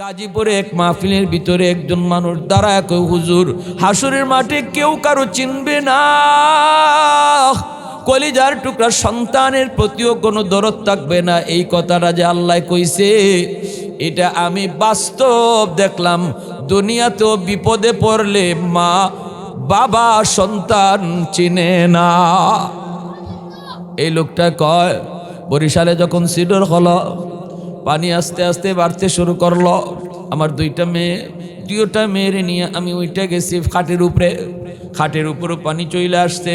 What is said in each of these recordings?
গাজীপুরে এক মাহফিলের ভিতরে একজন মানুষ দাঁড়ায় কয়, হুজুর হাসরের মাঠে কেউ কারো চিনবে না, কলিজার টুকরা সন্তানের প্রতিও কোনো দরদ থাকবে না। এই কথাটা যে আল্লাহ কইছে, এটা আমি বাস্তব দেখলাম। দুনিয়াতেও বিপদে পড়লে মা বাবা সন্তান চিনে না। এই লোকটা কয়, বরিশালে যখন সিডর হলো, পানি আস্তে আস্তে বাড়তে শুরু করলো, আমার দুইটা মেয়ের নিয়ে আমি ওইটা গেছি খাটের উপরে পানি চলে আসছে।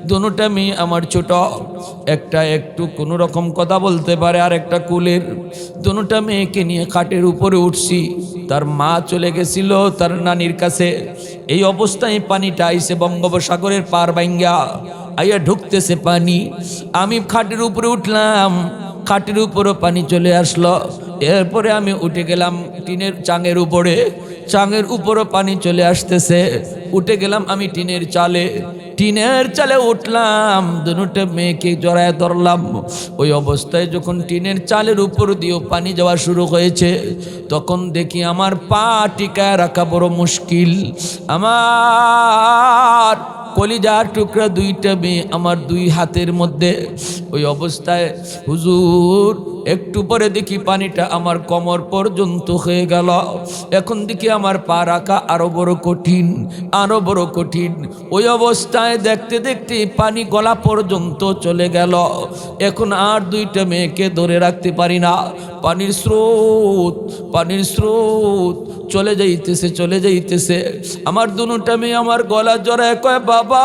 দুটা মেয়ে আমার ছোট, একটা একটু কোনো রকম কথা বলতে পারে আর একটা কুলের। দুটা মেয়েকে নিয়ে খাটের উপরে উঠছি, তার মা চলে গেছিল তার নানির কাছে। এই অবস্থায় পানিটা আইছে বঙ্গোপসাগরের পার ভাঙ্গা আইয়া ঢুকতেছে পানি। আমি খাটের উপরে উঠলাম, খাটের উপরও পানি চলে আসলো। এরপরে আমি উঠে গেলাম টিনের চাঙের উপরও পানি চলে আসতেছে। উঠে গেলাম আমি টিনের চালে উঠলাম, দুটো মেয়েকে জড়ায় ধরলাম। ওই অবস্থায় যখন টিনের চালের উপর দিয়েও পানি যাওয়া শুরু হয়েছে, তখন দেখি আমার পা টিকায় রাখা বড় মুশকিল। আমার কলিজার টুকরা দুইটা মেয়ে আমার দুই হাতের মধ্যে। ওই অবস্থায় হুজুর একটু পরে দেখি পানিটা আমার কোমর পর্যন্ত হয়ে গেল। এখন দেখি আমার পা রাখা আরো বড় কঠিন। ওই অবস্থায় দেখতে দেখতে পানি গলা পর্যন্ত চলে গেল। এখন আর দুইটা মেয়েকে ধরে রাখতে পারি না। পানির স্রোত চলে যাইতেছে। আমার দুটা মেয়ে আমার গলা জড়ায় কয়, বাবা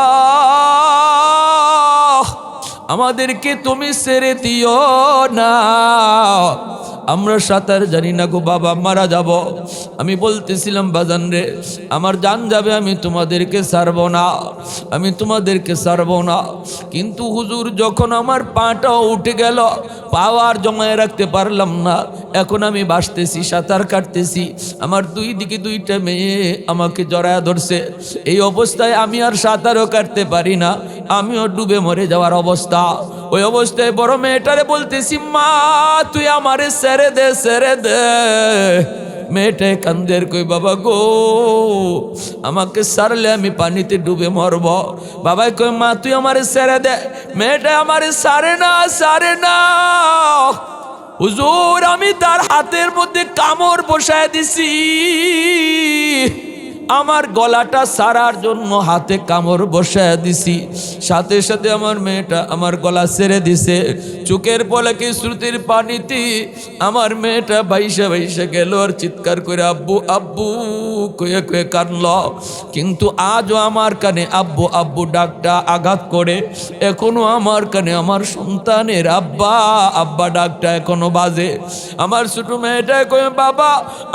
আমাদেরকে তুমি ছেড়ে দিও না, আমরা সাঁতার জানি না গো বাবা, মারা যাব। আমি বলতেছিলাম, বাজান রে আমার জান যাবে, আমি তোমাদেরকে ছাড়বো না। কিন্তু হুজুর যখন আমার পাটা উঠে গেল, পাওয়ার জমায় রাখতে পারলাম না। এখন আমি ভাসতেছি, সাঁতার কাটতেছি, আমার দুই দিকে দুইটা মেয়ে আমাকে জড়ায় ধরছে। এই অবস্থায় আমি আর সাঁতারও কাটতে পারি না, আমিও ডুবে মরে যাওয়ার অবস্থা। ওই অবস্থায় বড় মেয়েটারে বলতেছি, মা তুই আমারে ছেড়ে দে। মেয়েটাই কান্দের কই, বাবা গো আমাকে ছাড়লে আমি পানিতে ডুবে মরব। বাবাই কই, মা তুই আমারে ছেড়ে দে। মেয়েটা আমারে ছাড়ে না। হুজুর আমি তার হাতের মধ্যে কামড় বসায় দিছি, আমার গলাটা সারার জন্য হাতে কামড় বসায় দিছি। সাথে সাথে আমার মেয়েটা আমার গলা ছেড়ে দিছে। চোখের পলকে শ্রুতির পানিতে আমার মেয়েটা বাইসা গেল আর চিৎকার করে আব্বু কয়ে কানল। কিন্তু আজও আমার কানে আব্বু ডাকটা আঘাত করে। এখনো আমার কানে আমার সন্তানের আব্বা ডাকটা এখনো বাজে। আমার ছোট মেয়েটা কয়ে, বাবা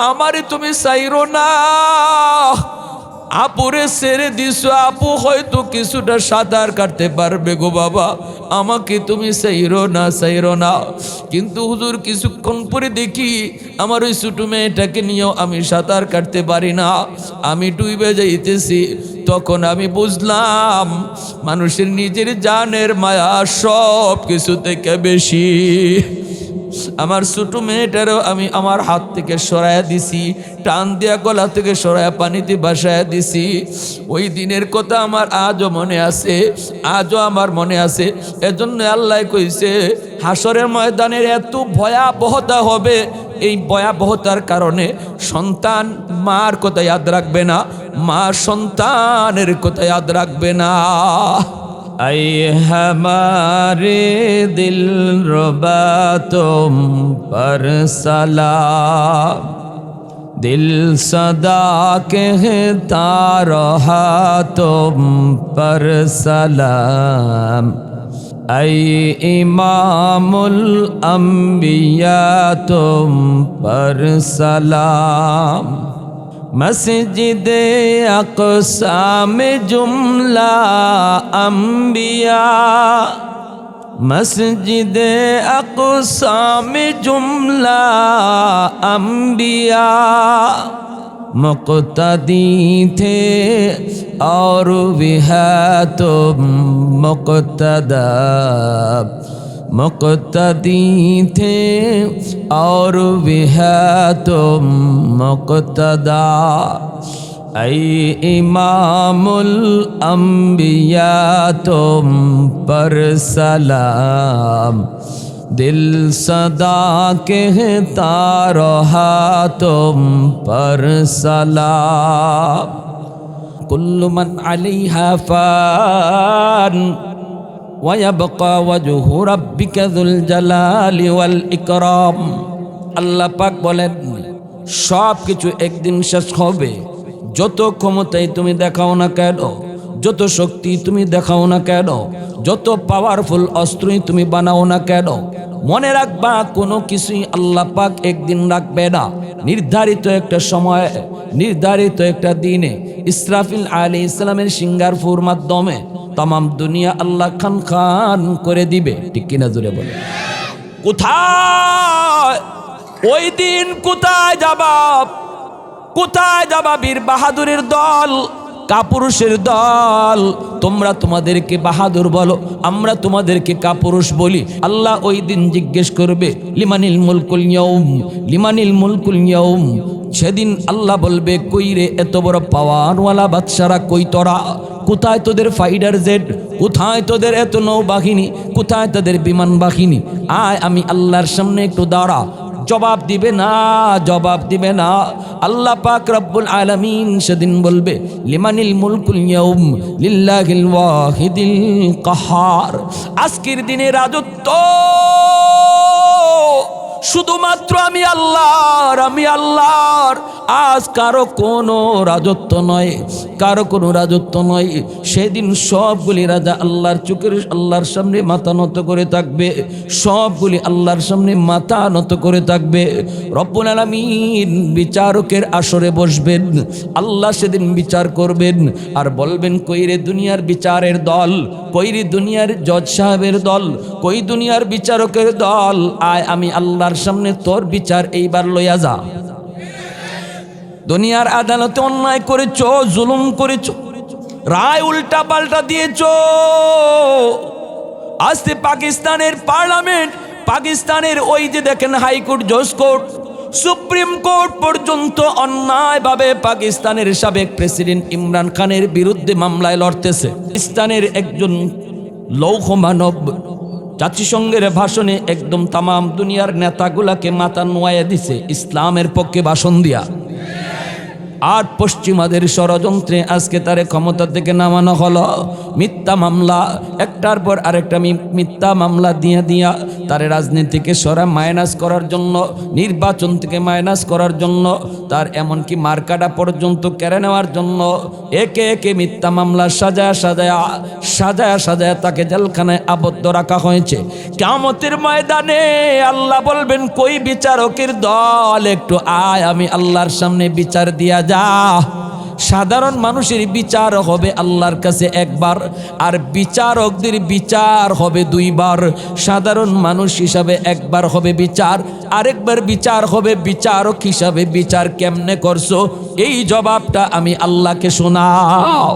আমারে তুমি চাইরো না, আপুরে ছেড়ে দিছো, আপু হয়তো কিছুটা সাঁতার কাটতে পারবে গো বাবা, আমাকে তুমি চাইরো না। কিন্তু হুজুর কিছুক্ষণ পরে দেখি আমার ওই ছোট মেয়েটাকে নিয়েও আমি সাঁতার কাটতে পারি না, আমি ডুবে যাইতেছি। তখন আমি বুঝলাম মানুষের নিজের জানের মায়া সব কিছু থেকে বেশি। আমার ছোট মেয়েটারও আমি আমার হাত থেকে সরাইয়া দিছি, টান দিয়া গলা থেকে সরাইয়া পানিতে ভাসাইয়া দিছি। ওই দিনের কথা আমার আজও আমার মনে আছে। এজন্য আল্লাহ কইছে হাসরের ময়দানের এত ভয়াবহতা হবে, এই ভয়াবহতার কারণে সন্তান মার কথা ইয়াদ রাখবে না, মা সন্তানের কথা ইয়াদ রাখবে না। ऐ हमारे दिल रुबा तुम पर सलाम, दिल सदा कहता रहा तुम पर सलाम। ऐ इमामुल अंबिया तुम पर सलाम। मस्जिदे अक़सा में जुमला अंबिया, मस्जिदे अक़सा में जुमला अंबिया। मुक़्तदी थे और भी है तुम मुक़्तदा, मुक़्तदी थे और भी है तुम मुक़्तदा। ऐ इमामुल अंबिया तुम पर सलाम, दिल सदा कहता रहा तुम पर सलाम। कुल्लु मन अलैहा फान व यबका वजहु रब्बिका जुल जलाली वल इकराम। আল্লাহ পাক বলেন সব কিছু একদিন শেষ হবে। যত ক্ষমতাই তুমি দেখাও না কেন, যত শক্তি তুমি দেখাও না কেন, যত পাওয়ারফুল অস্ত্রই তুমি বানাও না কেন, মনে রাখবা কোনো কিছুই আল্লাহ পাক একদিন রাখবে না। নির্ধারিত একটা সময়, নির্ধারিত একটা দিনে ইসরাফিল আলাইহিস সালামের সিঙ্গারপুর মাধ্যমে তামাম দুনিয়া আল্লাহ খান খান করে দিবে। ঠিক কিনা জোরে বলে? কোথায় ওই দিন, কোথায় যাবা? কোথায় যাবা বীর বাহাদুরের দল, কাপুরুষের দল? তোমরা তোমাদেরকে বাহাদুর বলো, আমরা তোমাদেরকে কাপুরুষ বলি। আল্লাহ ওই দিন জিজ্ঞেস করবে লিমানিল মুলকুল ইয়াউম, লিমানিল মুলকুল ইয়াউম। সেদিন আল্লাহ বলবে কই রে এত বড় পাওয়ারওয়ালা বাদশারা, কই তোরা? কোথায় তোদের ফাইটার জেট? কোথায় তোদের এত নৌবাহিনী? কোথায় তাদের বিমান বাহিনী? আয় আমি আল্লাহর সামনে একটু দাঁড়া। জবাব দিবে না, জবাব দিবে না। আল্লাহ পাক রব্বুল আলামিন সেদিন বলবে লিমানিল মুলকুল ইয়াউম লিল্লাহিল ওয়াহিদিল কাহার। আজকের দিনে রাজত্ব শুধুমাত্র আমি আল্লাহর, আমি আল্লাহর। আজ কারো কোনো রাজত্ব নয়, কারো কোনো রাজত্ব নয়। সেদিন সবগুলি রাজা আল্লাহর চোখের, আল্লাহর সামনে মাথা নত করে থাকবে। সবগুলি আল্লাহর সামনে মাথা নত করে থাকবে। রব্বুল আলামিন বিচারকের আসরে বসবেন। আল্লাহ সেদিন বিচার করবেন আর বলবেন কইরে দুনিয়ার বিচারের দল, কইরে দুনিয়ার জজ সাহেবের দল, কই দুনিয়ার বিচারকের দল, আয় আমি আল্লাহর সামনে তোর বিচার এইবার লইয়া যা। দুনিয়ার আদালতে অন্যায় করেছো, জুলুম করেছো, রায় উল্টা পাল্টা দিয়েছো। আজকে পাকিস্তানের পার্লামেন্ট, পাকিস্তানের ওই যে দেখেন হাইকোর্ট, জজ কোর্ট, সুপ্রিম কোর্ট পর্যন্ত অন্যায়ভাবে পাকিস্তানের সাবেক প্রেসিডেন্ট ইমরান খানের বিরুদ্ধে মামলায় লড়তেছে। পাকিস্তানের একজন লৌহ মানব জাতিসংঘের ভাষণে একদম তামাম দুনিয়ার নেতাগুলাকে মাথা নোয়াইয়া দিছে ইসলামের পক্ষে ভাষণ দিয়া। আর পশ্চিমাদের ষড়যন্ত্রে আজকে তারে ক্ষমতা থেকে নামানো হলো। মিথ্যা মামলা, একটার পর আরেকটা মিথ্যা মামলা দিয়া তারে রাজনীতিকে মাইনাস করার জন্য, নির্বাচন থেকে মাইনাস করার জন্য, তার এমনকি মার্কাটা পর্যন্ত কেড়ে নেওয়ার জন্য একে একে মিথ্যা মামলা সাজায়া তাকে জেলখানায় আবদ্ধ রাখা হয়েছে। কিয়ামতের ময়দানে আল্লাহ বলবেন কই বিচারকের দল, একটু আয় আমি আল্লাহর সামনে বিচার দিয়া যা। সাধারণ মানুষের বিচার হবে আল্লাহর কাছে একবার, আর বিচারকদের বিচার হবে দুইবার। সাধারণ মানুষ হিসাবে একবার হবে বিচার, আরেকবার বিচার হবে বিচারক হিসাবে। বিচার কেমনে করছো এই জবাবটা আমি আল্লাহকে শোনাও।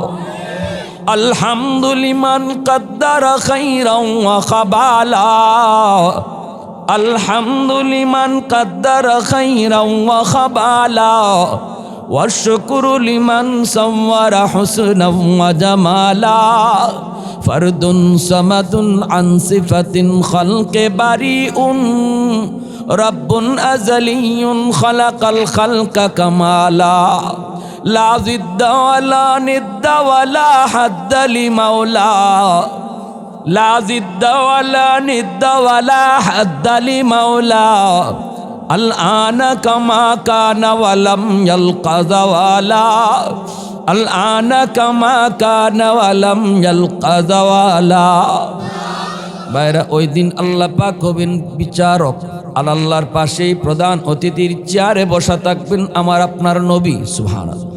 আলহামদুলিমান কদ্দারা খাইরান ওয়া খাবালা, আলহামদুলিমান কদ্দারা খাইরান ওয়া খাবালা, والشكر لمن صور حسنا وجمالا، فرد صمد عن صفة خلق بريء، رب أزلي خلق الخلق كمالا، لا ضد ولا ند ولا حد لمولا، لا ضد ولا ند ولا حد لمولا، الآن كما كان ولم يلق زوالا، الآن كما كان ولم يلق زوالا। বাইরা ওই দিন আল্লাহ পাক হবেন বিচারক, আর আল্লাহর পাশেই প্রধান অতিথির চেয়ারে বসা থাকবেন আমার আপনার নবী। সুবহানাল্লাহ।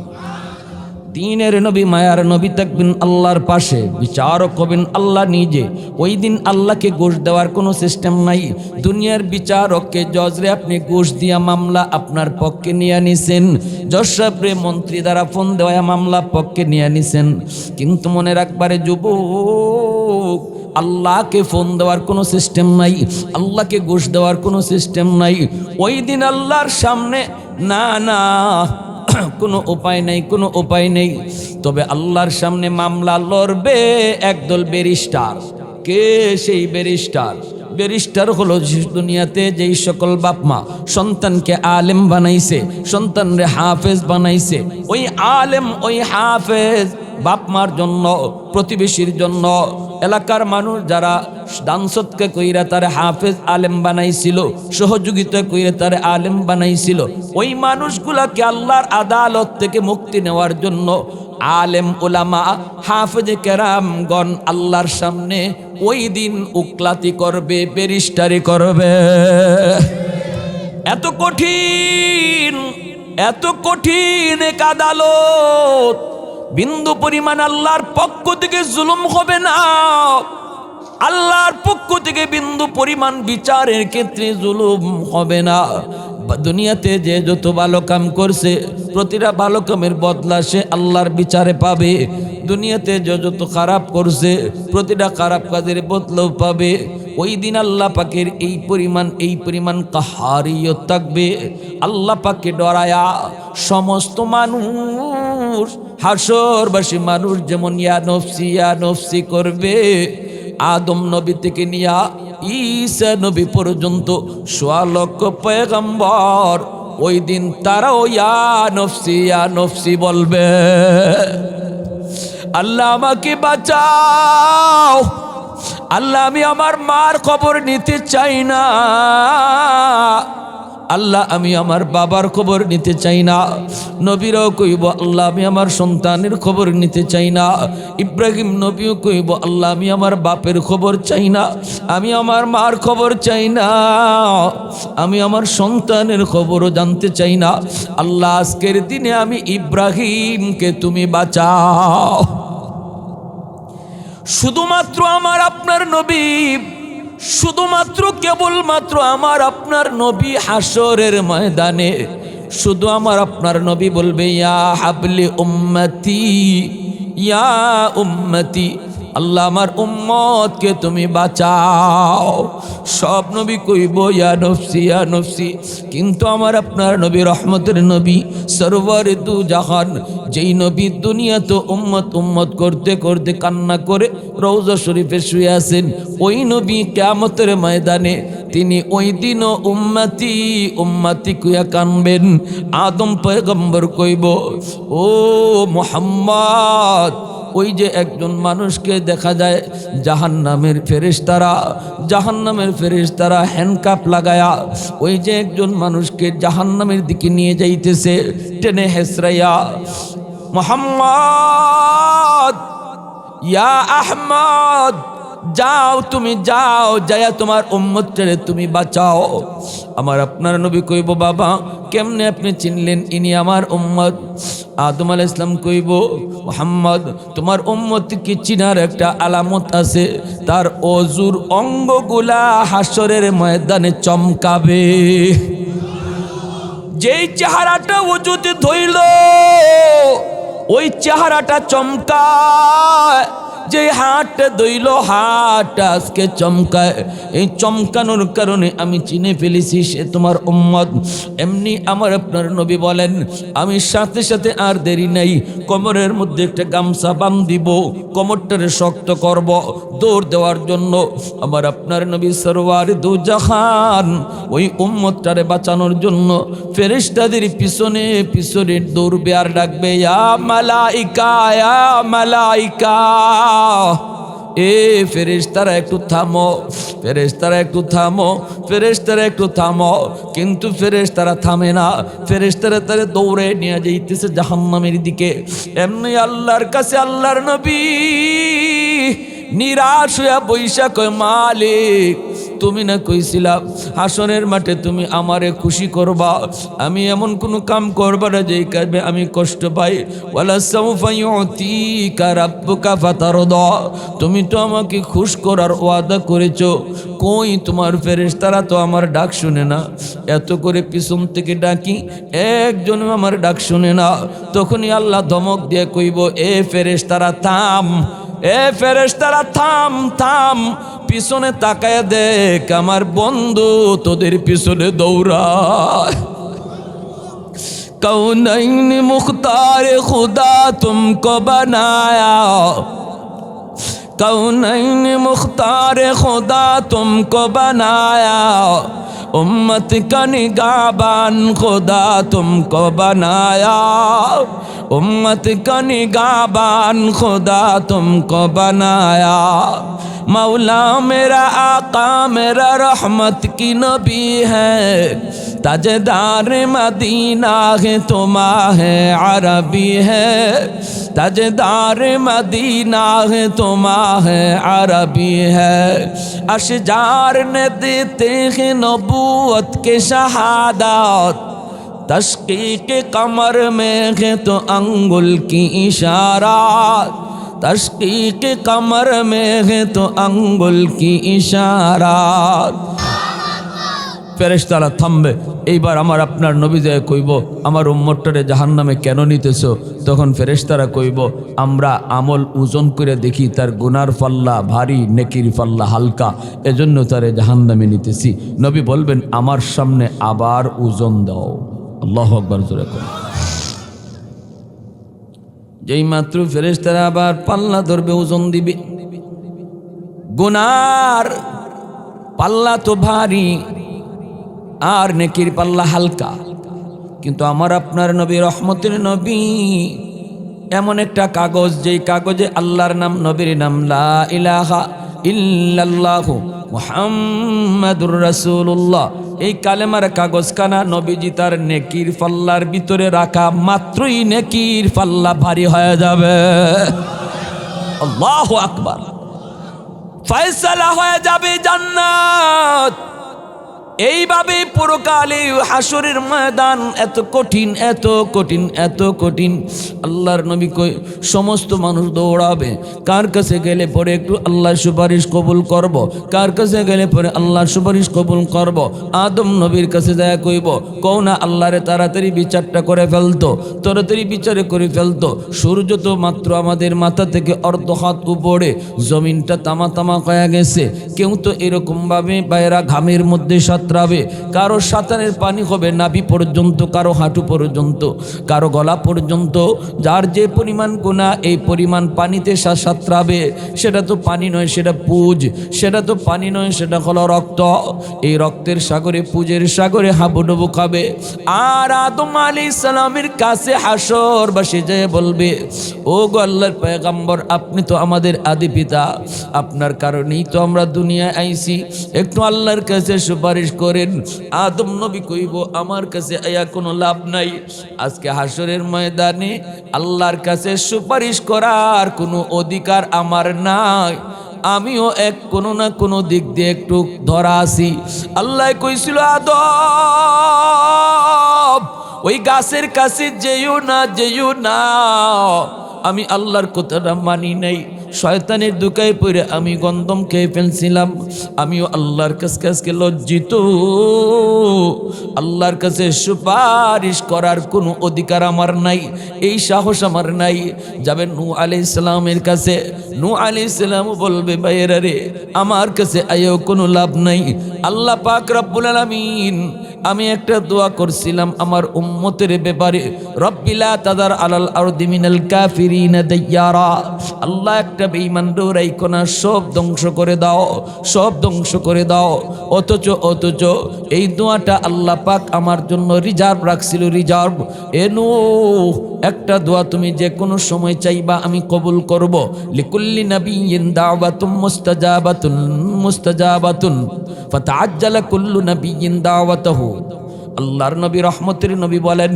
দিনের নবী, মায়ার নবী থাকবেন আল্লাহর পাশে, বিচারক হবেন আল্লাহ নিজে। ওই দিন আল্লাহকে ঘুষ দেওয়ার কোনো সিস্টেম নাই। দুনিয়ার বিচারককে, জজরে আপনি ঘুষ দিয়া মামলা আপনার পক্ষে নিয়ে নিছেন, জজ সাহেবরে মন্ত্রী দ্বারা ফোন দেওয়া মামলা পক্ষে নিয়ে নিছেন। কিন্তু মনে রাখবারে যুবক, আল্লাহকে ফোন দেওয়ার কোনো সিস্টেম নাই, আল্লাহকে ঘুষ দেওয়ার কোনো সিস্টেম নাই। ওই দিন আল্লাহর সামনে না না কোনো উপায় নেই, কোনো উপায় নেই। তবে আল্লাহর সামনে মামলা লড়বে একদল ব্যারিস্টার। কে সেই ব্যারিস্টার? ব্যারিস্টার হলো দুনিয়াতে যেই সকল বাপ মা সন্তানকে আলেম বানাইছে, সন্তানরে হাফেজ বানাইছে, ওই আলেম ওই হাফেজ বাপ মার জন্য, প্রতিবেশীর জন্য, এলাকার মানুষ যারা দানসৎকে কইরা তারে হাফেজ আলেম বানাইছিল, সহযোগিতা কইরা তারে আলেম বানাইছিল, ওই মানুষগুলাকে আল্লাহর আদালত থেকে মুক্তি নেওয়ার জন্য আলেম উলামা হাফেজে কেরামগণ আল্লাহর সামনে ওই দিন উকলাতি করবে, ব্যারিস্টারি করবে। এত কঠিন, এত কঠিন এক আদালত, বিন্দু পরিমাণ আল্লাহর পক্ষ থেকে জুলুম হবে না। আল্লাহর পক্ষ থেকে বিন্দু পরিমাণ বিচারের ক্ষেত্রে জুলুম হবে না। দুনিয়াতে যে যত ভালো কাম করছে প্রতিটা ভালো কামের বদলা সে আল্লাহর বিচারে পাবে। দুনিয়াতে যে যত খারাপ করছে প্রতিটা খারাপ কাজের বদলাও পাবে। ওই দিন আল্লাহ পাকের এই পরিমাণ কাহারিয়ত থাকবে। আল্লাহ পাককে ডরায়া সমস্ত মানুষ, হাসরবাসী মানুষ যেমন ইয়া নফসি করবে, আদম নবী থেকে নিয়া ঈসা নবী পর্যন্ত ১৬ লক্ষ পয়গম্বর ওই দিন তারাও ইয়া নফসি বলবে। আল্লাহ আমাকে বাঁচাও, আল্লাহ আমি আমার মার খবর নিতে চাই না, আল্লাহ আমি আমার বাবার খবর নিতে চাই না। নবীরাও কইব আল্লাহ আমি আমার সন্তানের খবর নিতে চাই না। ইব্রাহিম নবীও কইব আল্লাহ আমি আমার বাপের খবর চাই না, আমি আমার মার খবর চাই না, আমি আমার সন্তানের খবরও জানতে চাই না। আল্লাহ আজকের দিনে আমি ইব্রাহিমকে তুমি বাঁচাও। শুধুমাত্র আমার আপনার নবী, শুধুমাত্র কেবলমাত্র আমার আপনার নবী হাসরের ময়দানে শুধু আমার আপনার নবী বলবে ইয়া হাবলি উম্মতি, ইয়া উম্মতি, আল্লাহ আমার উম্মতকে তুমি বাঁচাও। সব নবী কইব ইয়া নফসি। কিন্তু আমার আপনার নবী রহমতের নবী সরওয়ারে দু জাহান, যেই নবী দুনিয়া তো উম্মত করতে করতে কান্না করে রওজা শরীফে শুয়ে আছেন, ওই নবী কিয়ামতের ময়দানে তিনি ওই দিনও উম্মতি কইয়া কানবেন। আদম পয়গম্বর কইব ও মুহাম্মদ, ওই যে একজন মানুষকে দেখা যায় জাহান্নামের ফেরেশতারা হ্যান্ডকাপ লাগায়া ওই যে একজন মানুষকে জাহান্নামের দিকে নিয়ে যাইতেছে টেনে হেসরাইয়া, মুহাম্মদ ইয়া আহমদ যাও, তুমি যাও, যায়া তোমার উম্মতটারে তুমি বাঁচাও। আমার আপনার নবী কইব বাবা কেমনে আপনি চিনলেন ইনি আমার উম্মত? আদম আলাইহিস সালাম কইব মুহাম্মদ তোমার উম্মতকে চিনার একটা আলামত আছে, তার অজুর অঙ্গগুলা হাসরের ময়দানে চমকাবে। যেই চেহারাটা ওজুতে ধইল ওই চেহারাটা চমকায়, যে হাতটা দইল হাতটা আজকে চমকায়। এই চমকানোর কারণে আমি চিনে ফেলেছি সে তোমার উম্মত। এমনি আমার আপনার নবী বলেন আমি সাথে সাথে আর দেরি নাই, কোমরের মধ্যে একটা গামছা বান্ধিব, কোমরটারে শক্ত করব দৌড় দেওয়ার জন্য। আমার আপনার নবী সরওয়ারে দু জাহান ওই উম্মতটারে বাঁচানোর জন্য ফেরেশতাদের পিছনে পিছনে দৌড়বে আর ডাকবে ইয়া মালাইকা, ইয়া মালাইকা। এ ফেরেশতারা একটু থামো, ফেরেশতারা একটু থামো, ফেরেশতারা একটু থামো। কিন্তু ফেরেশতারা থামে না, ফেরেশতারা তারে দৌড়ে নিয়ে যাইতেছে জাহান্নামের দিকে। এমনি আল্লাহর কাছে আল্লাহর নবী নিরাশ হইয়া বৈশা কয় মালিক তুমি না কইছিলা হাসনের মাঠে তুমি আমারে খুশি করবা, আমি এমন কোন কাম করবা না যেই কাজে আমি কষ্ট পাই। ওয়ালা সাউফা ইউতিকা রাব্বুকা ফাতারদা, তুমি তো আমাকে খুশ করার ওয়াদা করেছো, কই তোমার ফেরেশতারা তো আমার ডাক শুনে না। এত করে পিছন থেকে ডাকি একজন আমার ডাক শুনে না। তখনই আল্লাহ ধমক দিয়ে কইব এ ফেরেশতারা থাম, এ ফেরেশতারা থাম থাম, পিছনে তাকায় দেখ আমার বন্ধু তোদের পিছনে দৌড়ায়। कौनैन मुख्तार खुदा तुमको बनाया, कौनैन मुख्तार खुदा तुमको बनाया, उम्मत का निगाहबान खुदा तुमको बनाया, उम्मत का निगाहबान खुदा तुमको बनाया। मौला मेरा आका मेरा रहमत की नबी है, ताजदार मदीना है तुम्हारे अरबी है, ताजदार मदीना है तुम्हारे अरबी है। अशजार ने देते हैं नबूवत के शहादत, तशकीक कमर में है तो अंगुल की इशारात, तशकीक कमर में है तो अंगुल की इशारात। ফেরেশতারা থামবে। এইবার আমার আপনার নবী যায় কইব আমার উম্মতটারে জাহান্নামে কেন নিতেছ? তখন ফেরেশতারা কইব আমরা আমল ওজন করে দেখি তার গুনার পাল্লা ভারী নেকির পাল্লা হালকা, এজন্য তারে জাহান্নামে নিতেছি। নবী বলবেন আমার সামনে আবার ওজন দাও। আল্লাহু আকবার জোরে করে। যেই মাত্র ফেরেশতারা আবার পাল্লা ধরবে ওজন দিবে, গুনার পাল্লা তো ভারী আর নেকির পাল্লা হালকা, কিন্তু আমার আপনার নবী রহমতের নবী এমন একটা কাগজ যেই কাগজে আল্লাহর নাম নবীর নাম লা ইলাহা ইল্লাল্লাহু মুহাম্মাদুর রাসূলুল্লাহ, এই কালেমার কাগজখানা নবীজি তার নেকির পাল্লার ভিতরে রাখা মাত্রই নেকির পাল্লা ভারী হয়ে যাবে। আল্লাহু আকবার। ফয়সালা হয়ে যাবে জান্নাত। এইভাবে পুরকালে হাসরের ময়দান এত কঠিন এত কঠিন এত কঠিন। আল্লাহর নবী কই সমস্ত মানুষ দৌড়াবে, কার কাছে গেলে পরে একটু আল্লাহর সুপারিশ কবুল করব, কার কাছে গেলে পরে আল্লাহর সুপারিশ কবুল করব। আদম নবীর কাছে যায় কইব কও না আল্লাহরে তাড়াতাড়ি বিচারটা করে ফেলতো, তাড়াতাড়ি বিচারে করে ফেলতো। সূর্য তো মাত্র আমাদের মাথা থেকে অর্ধ হাত উপরে, জমিনটা তামা তামা হয়ে গেছে। কেউ তো এরকমভাবে বাইরা ঘামের মধ্যে সাঁতরাবে, কারো সাঁতারের পানি হবে নাভি পর্যন্ত, কারো হাঁটু পর্যন্ত, কারো গলা পর্যন্ত। যার যে পরিমাণ গুনাহ এই পরিমাণ পানিতে সাঁতরাবে। সেটা তো পানি নয়, সেটা পুজ, সেটা তো পানি নয়, সেটা হলো রক্ত। এই রক্তের সাগরে পুজের সাগরে হাবুডুবু খাবে। আর আদম আলাইহিস সালামের কাছে হাসরবাসী যেয়ে বলবে ও গো আল্লাহর পয়গম্বর আপনি তো আমাদের আদি পিতা, আপনার কারণেই তো আমরা দুনিয়ায় আইছি, একটু আল্লাহর কাছে সুপারিশ করেন। আদম নবী কইব আমার কাছে আয়া কোনো লাভ নাই। আজকে হাসরের ময়দানে আল্লাহর কাছে সুপারিশ করার কোনো অধিকার আমার নাই, আমিও এক কোনো না কোনো দিক দিয়ে একটু ধরা আছি। আল্লাহ কইছিল আদম ওই গাছের কাছে যেও না যেও না, আমি আল্লাহর কথাটা মানি নাই, শয়তানের দুকায় পড়ে আমি গন্ধম খেয়ে ফেলছিলাম। আমিও আল্লাহর কাছে লজ্জিত, আল্লাহর কাছে সুপারিশ করার কোনো অধিকার আমার নাই, এই সাহস আমার নাই। যাবেন নূহ আলাইহিস সালামের কাছে, নূহ আলাইহিস সালাম বলবে ভাইয়েরা রে আমার কাছে আয়েও কোনো লাভ নাই। আল্লাহ পাক রব্বুল আলামিন আমি একটা দোয়া করছিলাম আমার উম্মতের ব্যাপারে, রব্বিলা তাদার আলাল আরদি মিনাল কাফিরিনা দাইয়ারা, আল্লাহ একটা বেঈমান রাইখো না, সব ধ্বংস করে দাও, সব ধ্বংস করে দাও। অথচ এই দোয়াটা আল্লাহ পাক আমার জন্য রিজার্ভ রাখছিল, রিজার্ভ। এ নূহ একটা দোয়া তুমি যে কোনো সময় চাইবা আমি কবুল করব। লিকুল্লি নাবিয়্যিন দাওয়াতুম মুস্তাজাবাতুন মুস্তাজাবাতুন ফাতাআজ্জালা কুল্লু নাবিয়্যিন দাওয়াতাহু। আল্লাহর নবী রহমতের নবী বলেন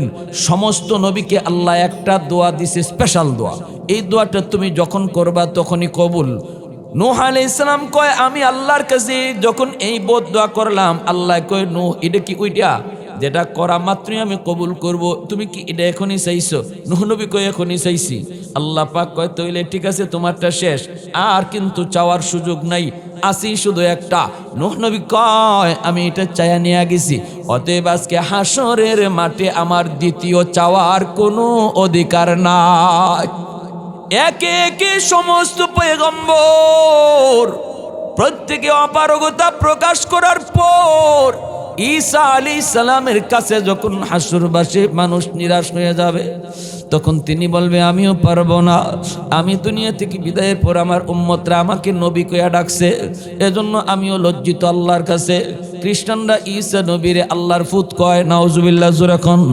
সমস্ত নবীকে আল্লাহ একটা দোয়া দিছে, স্পেশাল দোয়া। এই দোয়াটা তুমি যখন করবা তখনই কবুল। নূহ আলাইহিস সালাম কয় আমি আল্লাহর কাছে যখন এই বোধ দোয়া করলাম, আল্লাহ কয় নূহ এটা কি ওইটা যেটা করা মাত্রই আমি কবুল করব, তুমি কি এটা এখনই চাইছো? নূহ নবী কয় এখনই চাইছি। আল্লাহ পাক কয় তাইলে ঠিক আছে তোমারটা শেষ, আর কিন্তু চাওয়ার সুযোগ নাই, আসি শুধু একটা। নূহ নবী কয় আমি এটা চায়া নিয়ে গেছি, অতএব আজকে হাসরের মাঠে আমার দ্বিতীয় চাওয়ার কোনো অধিকার নাই। একে একে সমস্ত পয়গম্বর প্রত্যেকে অপারগতা প্রকাশ করার পর ঈসা আলাইহিস সালামের কাছে যখন হাসরবাসী মানুষ নিরাশ হয়ে যাবে, তখন তিনি বলবে আমিও পারবো না, আমি দুনিয়া থেকে বিদায়ের পর আমার উম্মতরা আমাকে নবী কইয়া ডাকছে, এজন্য আমিও লজ্জিত আল্লাহর কাছে। খ্রিস্টানরা ঈসা নবীরে আল্লাহর ফুত কয়, নাউজুবিল্লাহ জোরে কোন।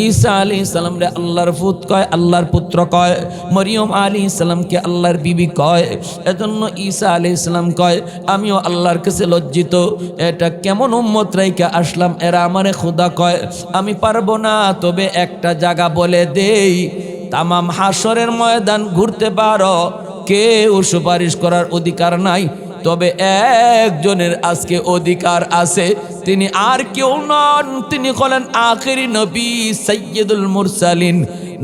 ঈসা আলাইহিস সালাম রে আল্লাহর ফুত কয়, আল্লাহর পুত্র কয়। মরিয়ম আলাইহিস সালামকে আল্লাহর বিবি কয়। এজন্য ঈসা আলাইহিস সালাম কয় আমিও আল্লাহর কাছে লজ্জিত, এটা কেমন উম্মত রাইকা আসলাম, এরা আমারে খোদা কয়, আমি পারবো না। তবে একটা জায়গা বলে দেই, তামাম হাসরের ময়দান ঘুরতে পারো, কেউ সুপারিশ করার অধিকার নাই, তবে একজনের আজকে অধিকার আছে, তিনি আর কেউ নন, তিনি হলেন আখিরি নবী সাইয়্যিদুল মুরসালিন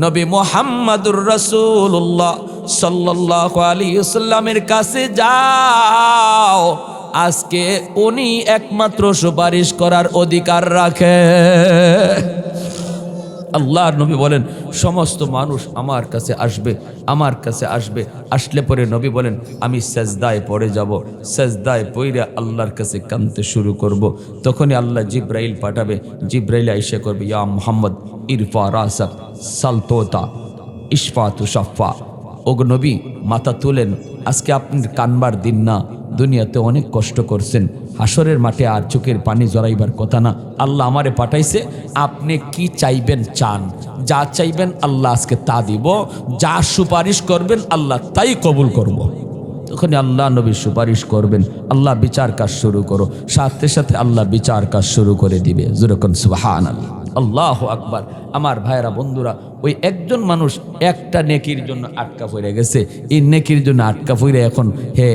নবী মুহাম্মাদুর রাসূলুল্লাহ সাল্লাল্লাহু আলাইহি ওয়াসাল্লামের কাছে যাও, আজকে উনি একমাত্র সুপারিশ করার অধিকার রাখে। আল্লাহর নবী বলেন সমস্ত মানুষ আমার কাছে আসবে, আমার কাছে আসবে, আসলে পরে নবী বলেন আমি সেজদায় পড়ে যাব, সেজদায় পড়ে আল্লাহর কাছে কাঁদতে শুরু করব। তখনই আল্লাহ জিব্রাইল পাঠাবে, জিব্রাইল আইসা করবে ইয়া মুহাম্মদ ইরফা রাসাক সালতোতা ইশফা তুশাফা, ওগো নবী মাথা তুলেন, আজকে আপনার কানবার দিন না, দুনিয়াতে অনেক কষ্ট করছেন, হাসরের মাঠে আর চোখের পানি জড়াইবার কথা না, আল্লাহ আমারে পাঠাইছে, আপনি কি চাইবেন চান, যা চাইবেন আল্লাহ আজকে তা দিব, যা সুপারিশ করবেন আল্লাহ তাই কবুল করব। তখন আল্লাহ নবী সুপারিশ করবেন, আল্লাহ বিচার কাজ শুরু করো, সাথে সাথে আল্লাহ বিচার কাজ শুরু করে দিবে। যেরকম সুবহানাল্লাহ, আল্লাহু আকবার। আমার ভাইরা বন্ধুরা, ওই একজন মানুষ একটা নেকির জন্য আটকা পড়ে গেছে, এই নেকির জন্য আটকা পড়ে এখন হে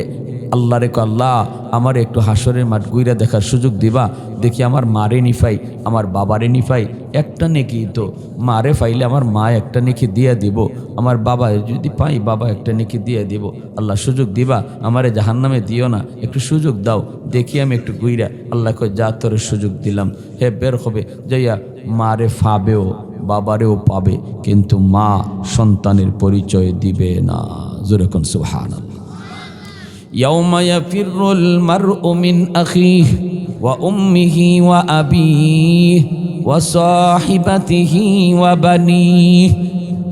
আল্লাহ রে, আল্লাহ আমার একটু হাসরের মাঠ গুইরা দেখার সুযোগ দিবা, দেখি আমার মারে নিফাই, আমার বাবারে নিফাই, একটা নেকি তো মারে ফাইলে আমার মা একটা নেকি দিয়ে দিব, আমার বাবা যদি পাই বাবা একটা নেকি দিয়ে দিব, আল্লাহ সুযোগ দিবা, আমারে জাহান্নামে দিও না, একটু সুযোগ দাও, দেখি আমি একটু গুইরা। আল্লাহ কয় যা তোরে সুযোগ দিলাম, হে বের হবে, যাইয়া মারে ফাবেও বাবারেও পাবে, কিন্তু মা সন্তানের পরিচয় দিবে না। যেরকম সুবহানাল্লাহ। ইয়াউমা ইয়াফিরুল মারউ মিন আখিহি ওয়া উম্মিহি ওয়া আবিহি ওয়া সাহিবাতিহি ওয়া বানিহি।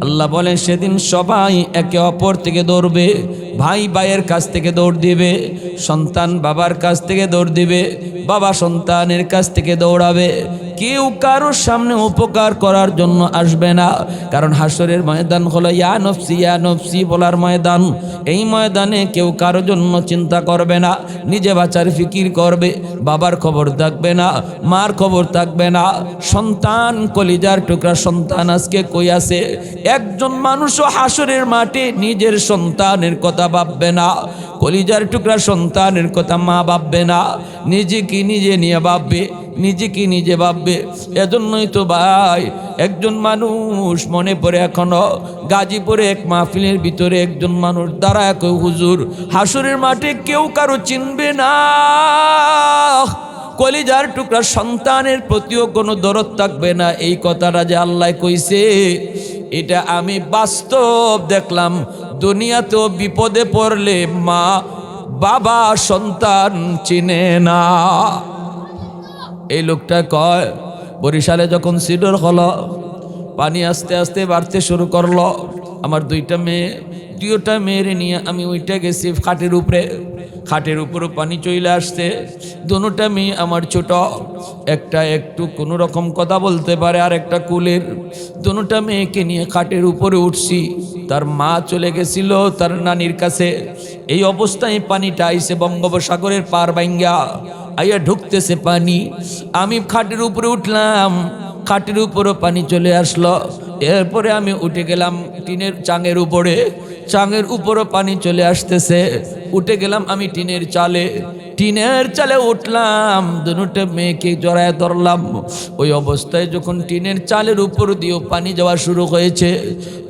আল্লাহ বলেন সেদিন সবাই একে অপর থেকে দৌড়বে, ভাই ভাইয়ের কাছ থেকে দৌড় দিবে, সন্তান বাবার কাছ থেকে দৌড় দিবে, বাবা সন্তানের কাছ থেকে দৌড়াবে, কেউ কারোর সামনে উপকার করার জন্য আসবে না। কারণ হাসরের ময়দান হলো ইয়া নফসি বলার ময়দান। এই ময়দানে কেউ কারোর জন্য চিন্তা করবে না, নিজে বাঁচার ফিকির করবে, বাবার খবর থাকবে না, মার খবর থাকবে না, সন্তান কলিজার টুকরা সন্তান আজকে কই আছে। একজন মানুষও হাসরের মাঠে নিজের সন্তানের কথা ভাববে না, কলিজার টুকরা সন্তানের কথা মা ভাববে না, নিজেকে নিজে নিয়ে ভাববে, নিজেকে নিজে ভাববে। এজন্যই তো ভাই একজন মানুষ মনে পড়ে এখনো, গাজীপুরে এক মাহফিলের ভিতরে একজন মানুষ দাঁড়ায় কই হুজুর হাসরের মাঠে কেউ কারো চিনবে না, কলিজার টুকরা সন্তানের প্রতিও কোনো দরদ থাকবে না। এই কথাটা যে আল্লাহ কইছে এটা আমি বাস্তব দেখলাম। দুনিয়াতেও বিপদে পড়লে মা বাবা সন্তান চিনে না। এই লোকটা কয় বরিশালে যখন সিডর হলো, পানি আস্তে আস্তে বাড়তে শুরু করলো, আমার দুইটা মেয়ের নিয়ে আমি ওইটা গেছি খাটের উপরে পানি চলে আসছে। দুটা মেয়ে আমার ছোট, একটা একটু কোনো রকম কথা বলতে পারে, আর একটা কুলের। দুটা মেয়েকে নিয়ে খাটের উপরে উঠছি, তার মা চলে গেছিল তার নানির কাছে। এই অবস্থায় পানিটা আইছে বঙ্গোপসাগরের পার ভাঙ্গা আইয়া ঢুকতেছে পানি। আমি খাটের উপরে উঠলাম, খাটের উপরও পানি চলে আসলো। এরপরে আমি উঠে গেলাম টিনের চাঙের উপরও পানি চলে আসতেছে। উঠে গেলাম আমি টিনের চালে উঠলাম, দুটো মেয়েকে জড়ায় ধরলাম। ওই অবস্থায় যখন টিনের চালের উপর দিয়েও পানি যাওয়া শুরু হয়েছে,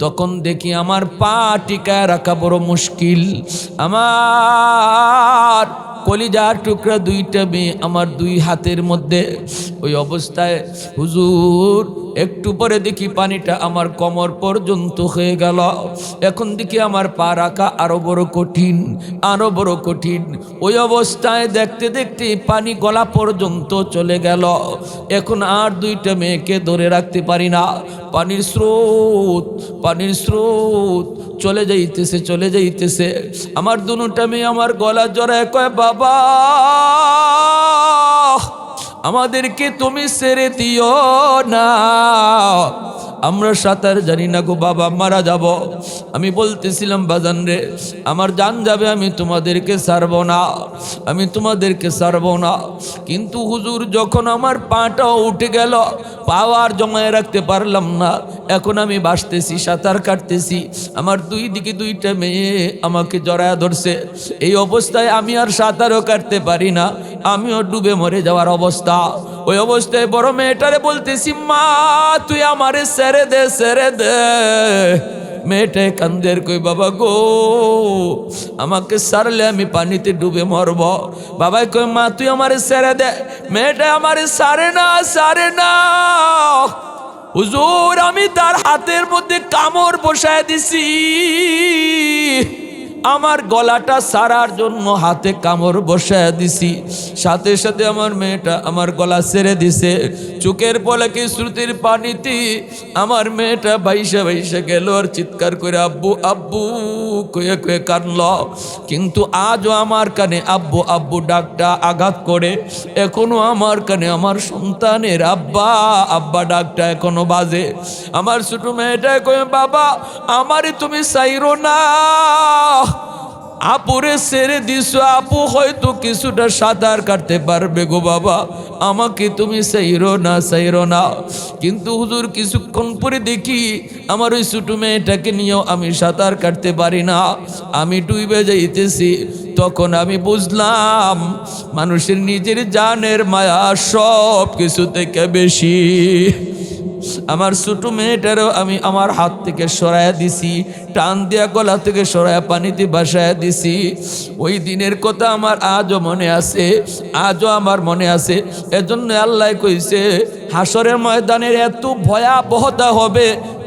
তখন দেখি আমার পা টিকায় রাখা বড় মুশকিল। আমার কলিজার টুকরা দুইটা মেয়ে আমার দুই হাতের মধ্যে। ওই অবস্থায় হুজুর একটু পরে দেখি পানিটা আমার কোমর পর্যন্ত হয়ে গেল। এখন দেখি আমার পা রাখা আরো বড় কঠিন, আরো বড় কঠিন। ওই অবস্থায় দেখতে দেখতে পানি গলা পর্যন্ত চলে গেল। এখন আর দুইটা মেয়েকে ধরে রাখতে পারি না। পানির স্রোত চলে যাইতেছে, চলে যাইতেছে। আমার দুটা মেয়ে আমার গলা জড়ায় কয়, বাবা আমাদেরকে তুমি ছেড়ে দিও না, আমরা সাঁতার জানি না গো বাবা, মারা যাব। আমি বলতেছিলাম, বাজান রে আমার জান যাবে, আমি তোমাদেরকে ছাড়বো না, আমি তোমাদেরকে ছাড়বো না। কিন্তু হুজুর যখন আমার পাটা উঠে গেল, পাওয়ার জমায় রাখতে পারলাম না। এখন আমি ভাসতেছি, সাঁতার কাটতেছি, আমার দুই দিকে দুইটা মেয়ে আমাকে জড়ায় ধরছে। এই অবস্থায় আমি আর সাঁতারও কাটতে পারি না, আমিও ডুবে মরে যাওয়ার অবস্থা। ওই অবস্থায় বড় মেয়েটারে বলতেছি, মা তুই আমারে ছেড়ে দে, ছেড়ে দে। মেয়েটাই কান্দের কই, বাবা গো আমাকে ছাড়লে আমি পানিতে ডুবে মরব। বাবাই কই, মা তুই আমারে ছেড়ে দে। মেয়েটা আমারে ছাড়ে না, ছাড়ে না। হুজুর আমি তার হাতের মধ্যে কামড় বসায় দিছি, আমার গলাটা সারার জন্য হাতে কামড় বসায় দিছি। সাথে সাথে আমার মেয়েটা আমার গলা ছেড়ে দিছে। চোখের পলকে শ্রুতির পানিতে আমার মেয়েটা ভাইসা ভাইসা গেল আর চিৎকার করে আব্বু আব্বু কয়ে কয়ে কানল। কিন্তু আজও আমার কানে আব্বু আব্বু ডাকটা আঘাত করে। এখনো আমার কানে আমার সন্তানের আব্বা আব্বা ডাকটা এখনো বাজে। আমার ছোট মেয়েটা কয়ে, বাবা আমারে তুমি চাইরো না, আপুরে ছেড়ে দিছো, আপু হয়তো কিছুটা সাঁতার কাটতে পারবে গো বাবা, আমাকে তুমি চাইরো না, চাইরো না। কিন্তু হুজুর কিছুক্ষণ পরে দেখি আমার ওই ছোট মেয়েটাকে নিয়েও আমি সাঁতার কাটতে পারি না, আমি ডুবে যাইতেছি। তখন আমি বুঝলাম মানুষের নিজের জানের মায়া সব কিছু থেকে বেশি। আমার ছোট মেয়েটারও আমি আমার হাত থেকে সরাইয়া দিছি, টান দিয়া গলা থেকে সরাইয়া পানিতে ভাসাইয়া দিছি। ওই দিনের কথা আমার আজও মনে আছে, আজও আমার মনে আছে। এজন্য আল্লাহ কইছে হাসরের ময়দানের এত ভয়াবহতা হবে,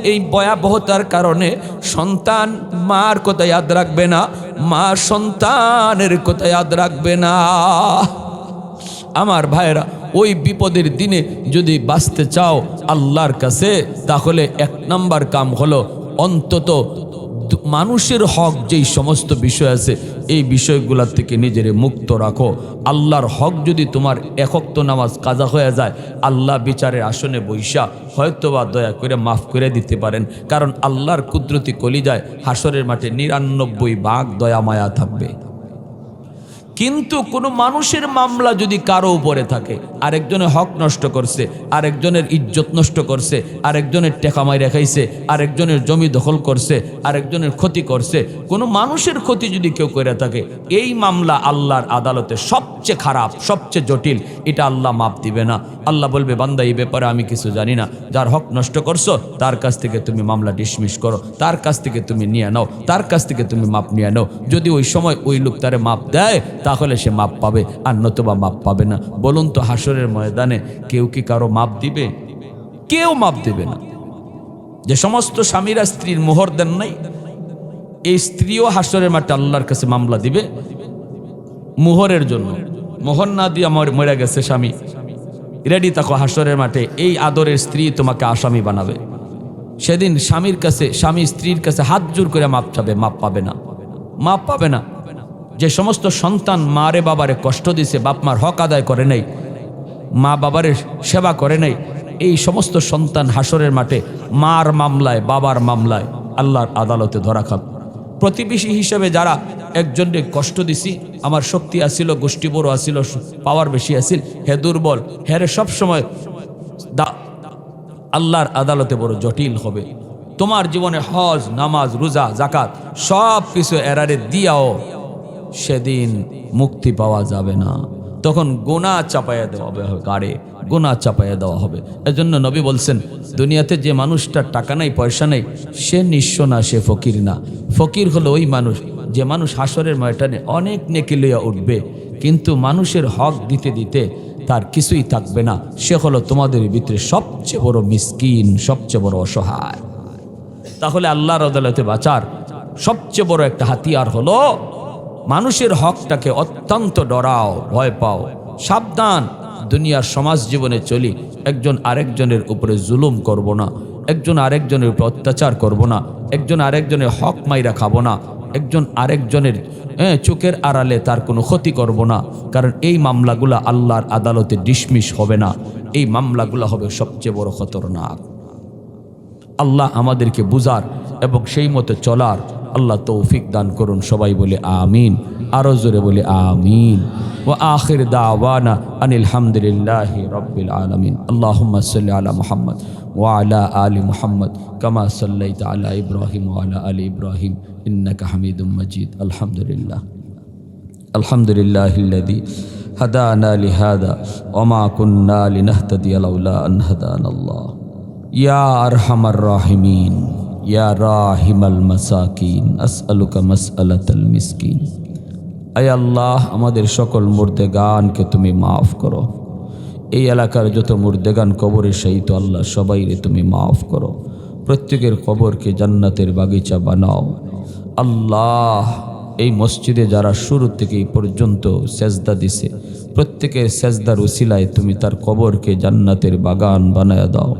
এই ভয়াবহতার কারণে সন্তান মার কথা ইয়াদ রাখবে না, মা সন্তানের কথা ইয়াদ রাখবে না। আমার ভাইরা, ওই বিপদের দিনে যদি বাঁচতে চাও আল্লাহর কাছে, তাহলে এক নাম্বার কাম হলো অন্তত মানুষের হক যেই সমস্ত বিষয় আছে এই বিষয়গুলোর থেকে নিজেরে মুক্ত রাখো। আল্লাহর হক যদি তোমার এক ওয়াক্ত নামাজ কাজা হয়ে যায়, আল্লাহ বিচারের আসনে বৈশা হয়তোবা দয়া করে মাফ করে দিতে পারেন। কারণ আল্লাহর কুদরতি কলিজায় হাসরের মাঠে ৯৯ ভাগ দয়া মায়া থাকবে। কিন্তু কোনো মানুষের মামলা যদি কারো উপরে থাকে, আরেকজনের হক নষ্ট করছে, আরেকজনের ইজ্জত নষ্ট করছে, আরেকজনের টেকা মাইরা খাইছে, আরেকজনের জমি দখল করছে, আরেকজনের ক্ষতি করছে, কোনো মানুষের ক্ষতি যদি কেউ করে থাকে, এই মামলা আল্লাহর আদালতে সবচেয়ে খারাপ, সবচেয়ে জটিল। এটা আল্লাহ মাপ দিবে না। আল্লাহ বলবে, বান্দা এই ব্যাপারে আমি কিছু জানি না, যার হক নষ্ট করছো তার কাছ থেকে তুমি মামলা ডিসমিস করো, তার কাছ থেকে তুমি নিয়ে নাও, তার কাছ থেকে তুমি মাপ নিয়ে নাও। যদি ওই সময় ওই লোক তারে মাপ দেয় তাহলে সে মাপ পাবে, আর নতুবা মাপ পাবে না। বলুন তো হাসরের ময়দানে কেউ কি কারো মাপ দিবে? কেউ মাপ দেবে না। যে সমস্ত স্বামীরা স্ত্রীর মোহর দেন নাই, এই স্ত্রীও হাসরের মাঠে আল্লাহর কাছে মামলা দিবে মোহরের জন্য। মোহর না দিয়ে আমার মরে গেছে স্বামী, রেডি থাকো হাসরের মাঠে এই আদরের স্ত্রী তোমাকে আসামি বানাবে। সেদিন স্বামীর কাছে, স্বামী স্ত্রীর কাছে হাত জোর করে মাপ চাবে, মাপ পাবে না, মাপ পাবে না। যে সমস্ত সন্তান মারে বাবারে কষ্ট দিছে, বাপ মার হক আদায় করে নাই, মা বাবারে সেবা করে নাই, এই সমস্ত সন্তান হাসরের মাঠে মার মামলায়, বাবার মামলায় আল্লাহর আদালতে ধরা খাবে। প্রতিবেশী হিসেবে যারা একজনকে কষ্ট দিছি, আমার শক্তি আসিল, গোষ্ঠী বড় আসিল, পাওয়ার বেশি আসিল, হে দুর্বল, হেরে সবসময় আল্লাহর আদালতে বড় জটিল হবে। তোমার জীবনে হজ, নামাজ, রোজা, জাকাত সব কিছু এরারে দিয়াও সেদিন মুক্তি পাওয়া যাবে না। তখন গুনাহ চাপাইয়া দেওয়া হবে, গাড়ে গুনাহ চাপাইয়া দেওয়া হবে। এজন্য নবী বলছেন, দুনিয়াতে যে মানুষটার টাকা নাই, পয়সা নেই, সে নিঃস্ব না, সে ফকির না। ফকির হলো ওই মানুষ যে মানুষ হাসরের ময়দানে অনেক নেকি লইয়া উঠবে, কিন্তু মানুষের হক দিতে দিতে তার কিছুই থাকবে না। সে হলো তোমাদের ভিতরে সবচেয়ে বড় মিসকিন, সবচেয়ে বড় অসহায়। তাহলে আল্লাহর আদালতে বাঁচার সবচেয়ে বড় একটা হাতিয়ার হলো মানুষের হকটাকে অত্যন্ত ডরাও, ভয় পাও, সাবধান। দুনিয়ার সমাজ জীবনে চলি, একজন আরেকজনের উপরে জুলুম করব না, একজন আরেকজনের উপর অত্যাচার করব না, একজন আরেকজনের হক মাইরা খাবো না, একজন আরেকজনের চোখের আড়ালে তার কোনো ক্ষতি করব না। কারণ এই মামলাগুলো আল্লাহর আদালতে ডিসমিস হবে না, এই মামলাগুলো হবে সবচেয়ে বড় খতরনাক। আল্লাহ আমাদেরকে বুঝার এবং সেই মতো চলার আল্লাহ তৌফিক দান করুন। সবাই বলে আমিন, আরো জোরে বলে আমিন। ওয়া আখির দাওয়ানা আনিল হামদুলিল্লাহি রাব্বিল আলামিন। আল্লাহুম্মা সাল্লি আলা মুহাম্মদ ওয়া আলা আলি মুহাম্মদ কামা সাল্লাইতা আলা ইব্রাহিম ওয়া আলা আলি ইব্রাহিম ইন্নাকা হামিদুম মাজিদ। আলহামদুলিল্লাহ, আলহামদুলিল্লাহিল্লাযী হাদানা লিহাদা ওয়া মা কুন্না লিনাহতাদিয়া লাউলা আন হাদানাল্লাহ। ইয়া আরহামার রাহিমিন, ইয়া রাহিমাল মাসাকিন, আসআলুকা মাসআলাতাল মিসকিন। আয় আল্লাহ, আমাদের সকল মুর্দেগানকে তুমি মাফ করো। এই এলাকার যত মুর্দেগান কবরে শহীদ আল্লাহ সবাইরে তুমি মাফ করো। প্রত্যেকের কবরকে জান্নাতের বাগিচা বানাও। আল্লাহ, এই মসজিদে যারা শুরু থেকে এই পর্যন্ত সেজদা দিছে, প্রত্যেকের সেজদার উসিলায় তুমি তার কবরকে জান্নাতের বাগান বানায় দাও।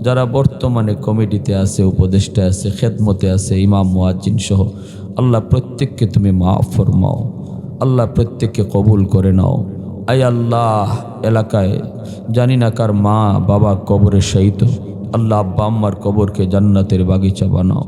যারা বর্তমানে কমিটিতে আছে, উপদেষ্টা আছে, খেদমতে আছে, ইমাম মুয়াজ্জিন সহ আল্লাহ প্রত্যেককে তুমি মাফ ফরমাও। আল্লাহ প্রত্যেককে কবুল করে নাও। আয় আল্লাহ, এলাকায় জানি না কার মা বাবা কবরে শহীদ, আল্লাহ আব্বা আম্মার কবরকে জান্নাতের বাগিচা বানাও।